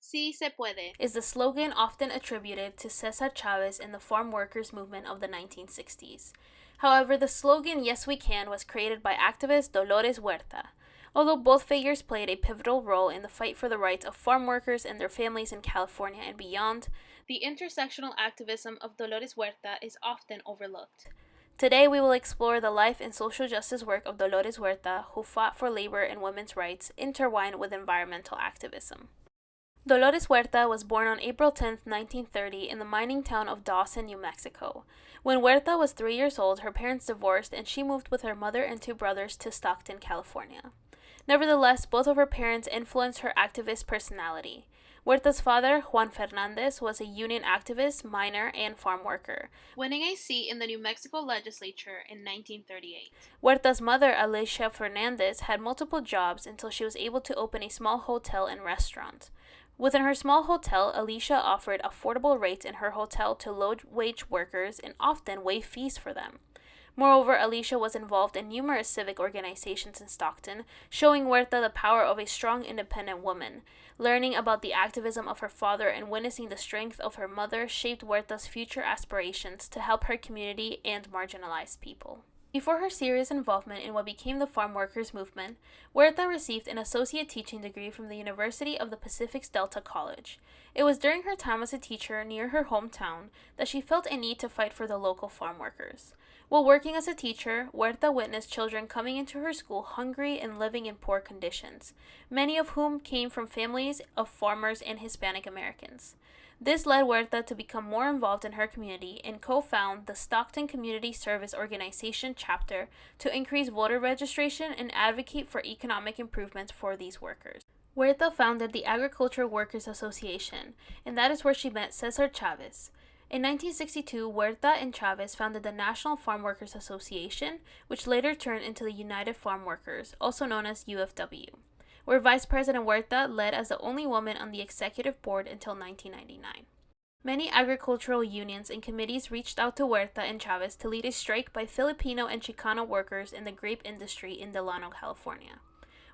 Sí se puede is the slogan often attributed to Cesar Chavez and the farm workers movement of the 1960s. However, the slogan Yes We Can was created by activist Dolores Huerta. Although both figures played a pivotal role in the fight for the rights of farm workers and their families in California and beyond, the intersectional activism of Dolores Huerta is often overlooked. Today, we will explore the life and social justice work of Dolores Huerta, who fought for labor and women's rights intertwined with environmental activism. Dolores Huerta was born on April 10, 1930, in the mining town of Dawson, New Mexico. When Huerta was 3 years old, her parents divorced and she moved with her mother and two brothers to Stockton, California. Nevertheless, both of her parents influenced her activist personality. Huerta's father, Juan Fernandez, was a union activist, miner, and farm worker, winning a seat in the New Mexico legislature in 1938. Huerta's mother, Alicia Fernandez, had multiple jobs until she was able to open a small hotel and restaurant. Within her small hotel, Alicia offered affordable rates in her hotel to low-wage workers and often waived fees for them. Moreover, Alicia was involved in numerous civic organizations in Stockton, showing Huerta the power of a strong, independent woman. Learning about the activism of her father and witnessing the strength of her mother shaped Huerta's future aspirations to help her community and marginalized people. Before her serious involvement in what became the farm workers movement, Huerta received an associate teaching degree from the University of the Pacific's Delta College. It was during her time as a teacher near her hometown that she felt a need to fight for the local farm workers. While working as a teacher, Huerta witnessed children coming into her school hungry and living in poor conditions, many of whom came from families of farmers and Hispanic Americans. This led Huerta to become more involved in her community and co-found the Stockton Community Service Organization chapter to increase voter registration and advocate for economic improvements for these workers. Huerta founded the Agricultural Workers Association, and that is where she met Cesar Chavez. In 1962, Huerta and Chavez founded the National Farm Workers Association, which later turned into the United Farmworkers, also known as UFW, where Vice President Huerta led as the only woman on the executive board until 1999. Many agricultural unions and committees reached out to Huerta and Chavez to lead a strike by Filipino and Chicano workers in the grape industry in Delano, California.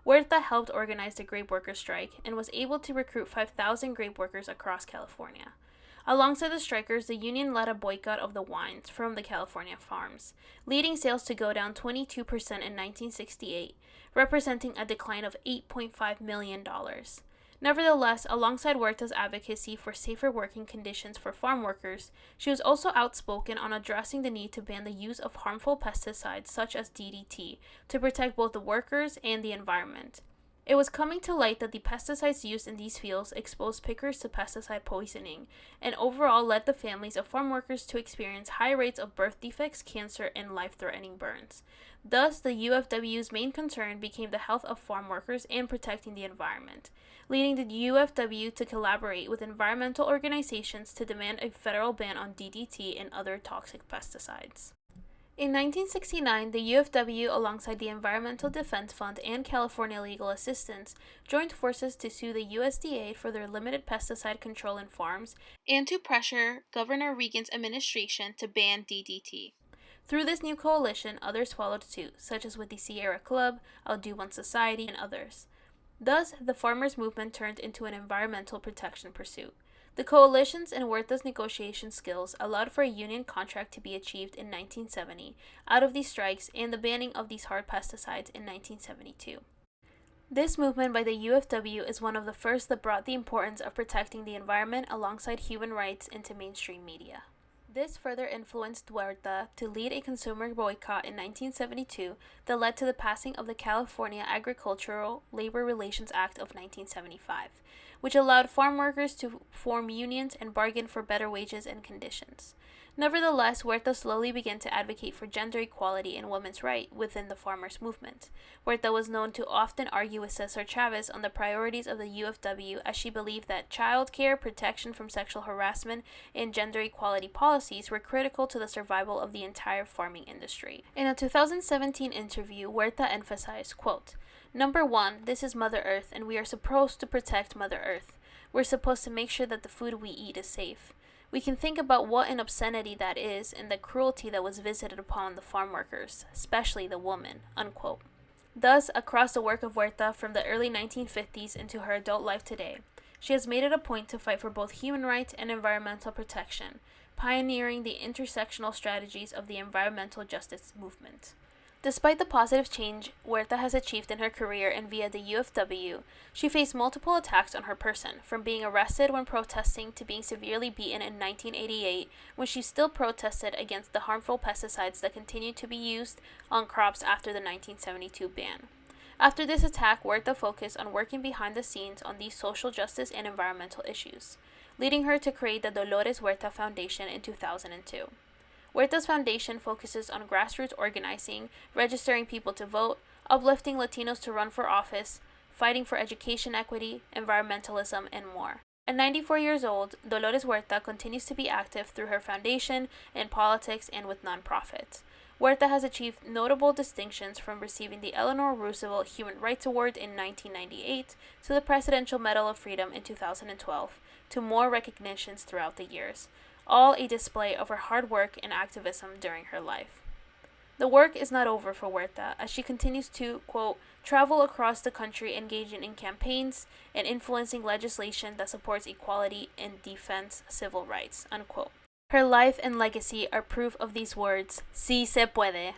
Huerta helped organize the grape workers' strike and was able to recruit 5,000 grape workers across California. Alongside the strikers, the union led a boycott of the wines from the California farms, leading sales to go down 22% in 1968, representing a decline of $8.5 million. Nevertheless, alongside Huerta's advocacy for safer working conditions for farm workers, she was also outspoken on addressing the need to ban the use of harmful pesticides such as DDT to protect both the workers and the environment. It was coming to light that the pesticides used in these fields exposed pickers to pesticide poisoning, and overall led the families of farm workers to experience high rates of birth defects, cancer, and life-threatening burns. Thus, the UFW's main concern became the health of farm workers and protecting the environment, leading the UFW to collaborate with environmental organizations to demand a federal ban on DDT and other toxic pesticides. In 1969, the UFW, alongside the Environmental Defense Fund and California Legal Assistance, joined forces to sue the USDA for their limited pesticide control in farms and to pressure Governor Reagan's administration to ban DDT. Through this new coalition, others followed suit, such as with the Sierra Club, Audubon Society, and others. Thus, the farmers' movement turned into an environmental protection pursuit. The coalition's and Huerta's negotiation skills allowed for a union contract to be achieved in 1970 out of these strikes and the banning of these hard pesticides in 1972. This movement by the UFW is one of the first that brought the importance of protecting the environment alongside human rights into mainstream media. This further influenced Huerta to lead a consumer boycott in 1972 that led to the passing of the California Agricultural Labor Relations Act of 1975, which allowed farm workers to form unions and bargain for better wages and conditions. Nevertheless, Huerta slowly began to advocate for gender equality and women's rights within the farmers' movement. Huerta was known to often argue with Cesar Chavez on the priorities of the UFW, as she believed that child care, protection from sexual harassment, and gender equality policies were critical to the survival of the entire farming industry. In a 2017 interview, Huerta emphasized, quote, "Number one, this is Mother Earth, and we are supposed to protect Mother Earth. We're supposed to make sure that the food we eat is safe. We can think about what an obscenity that is and the cruelty that was visited upon the farm workers, especially the woman," unquote. Thus, across the work of Huerta from the early 1950s into her adult life today, she has made it a point to fight for both human rights and environmental protection, pioneering the intersectional strategies of the environmental justice movement. Despite the positive change Huerta has achieved in her career and via the UFW, she faced multiple attacks on her person, from being arrested when protesting to being severely beaten in 1988 when she still protested against the harmful pesticides that continued to be used on crops after the 1972 ban. After this attack, Huerta focused on working behind the scenes on these social justice and environmental issues, leading her to create the Dolores Huerta Foundation in 2002. Huerta's foundation focuses on grassroots organizing, registering people to vote, uplifting Latinos to run for office, fighting for education equity, environmentalism, and more. At 94 years old, Dolores Huerta continues to be active through her foundation, in politics, and with nonprofits. Huerta has achieved notable distinctions from receiving the Eleanor Roosevelt Human Rights Award in 1998 to the Presidential Medal of Freedom in 2012, to more recognitions throughout the years, all a display of her hard work and activism during her life. The work is not over for Huerta, as she continues to, quote, travel across the country engaging in campaigns and influencing legislation that supports equality and defends civil rights, unquote. Her life and legacy are proof of these words, sí se puede.